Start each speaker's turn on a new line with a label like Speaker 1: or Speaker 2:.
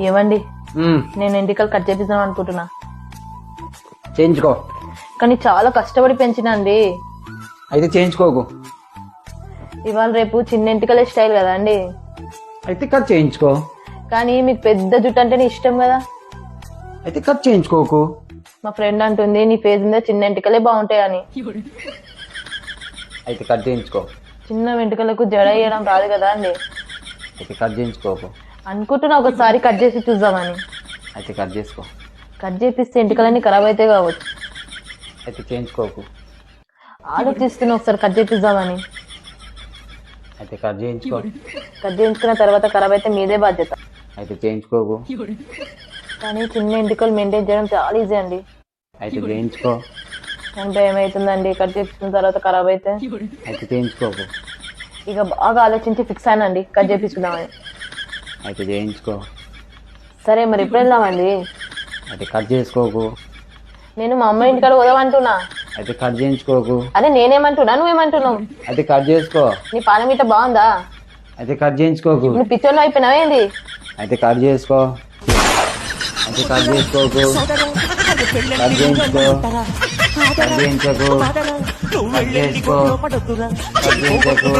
Speaker 1: ఏమండి నేను ఎంటికలు కట్ చేపిద్దాం అనుకుంటున్నా,
Speaker 2: చేయించుకో.
Speaker 1: కానీ చాలా కష్టపడి పెంచినండి.
Speaker 2: అయితే చేయించుకోకు.
Speaker 1: ఇవాళ రేపు చిన్న ఎంటికలే స్టైల్ కదా అండి.
Speaker 2: అయితే కట్ చేయించుకో.
Speaker 1: కానీ మీకు పెద్ద జుట్టు అంటేనే ఇష్టం కదా.
Speaker 2: అయితే కట్ చేయించుకోకు.
Speaker 1: మా ఫ్రెండ్ అంటుంది నీ ఫేస్ మీద చిన్న ఎంటికలే బాగుంటాయి అని.
Speaker 2: అయితే కట్ చేయించుకో.
Speaker 1: చిన్న వెంట్రుకలకు జడ వేయడం రాదు కదా అండి.
Speaker 2: అయితే కట్ చేయించుకోకు.
Speaker 1: అనుకుంటున్నా ఒకసారి కట్ చేసి చూద్దామని.
Speaker 2: అయితే కట్ చేసుకో.
Speaker 1: కట్ చేపిస్తే ఎంటికలన్నీ ఖరాబ్ అయితే కావచ్చు.
Speaker 2: అయితే చేయించుకోకు.
Speaker 1: ఆలోచిస్తున్నా ఒకసారి కట్ చేపిద్దామని.
Speaker 2: అయితే కట్ చేయించుకో.
Speaker 1: కట్ చేయించుకున్న తర్వాత ఖరాబ్ అయితే మీదే బాధ్యత.
Speaker 2: అయితే చేయించుకోకు.
Speaker 1: కానీ చిన్న ఎంటికలు మెయింటైన్ చేయడం చాలా ఈజీ అండి.
Speaker 2: అయితే చేయించుకో.
Speaker 1: కానీ భయం అవుతుందండి కట్ చేపించిన తర్వాత ఖరాబ్ అయితే.
Speaker 2: అయితే చేయించుకోకు.
Speaker 1: ఇక బాగా ఆలోచించి ఫిక్స్ అయినండి కట్ చేపించుకుందామని.
Speaker 2: అయితే చేయించుకో.
Speaker 1: సరే మరి ఎప్పుడు వెళ్దామండి?
Speaker 2: అయితే కట్ చేసుకోకు.
Speaker 1: నేను మా అమ్మ ఇంటికాడ పోదామంటున్నా.
Speaker 2: అయితే కట్ చేయించుకోకు.
Speaker 1: అరే నేనేమంటున్నా నువ్వేమంటున్నావు?
Speaker 2: అయితే కట్ చేసుకో.
Speaker 1: నీ పాలమీట బాగుందా?
Speaker 2: అయితే కట్ చేయించుకోకు.
Speaker 1: నువ్వు పిచ్చోళ్ళు అయిపోయినావేంది?
Speaker 2: అయితే కట్ చేసుకో. అయితే కట్ చేసుకోకు. కట్ చేయించుకో. కట్ చేయించకు. కట్ చేసుకో. కట్ చేయించకు.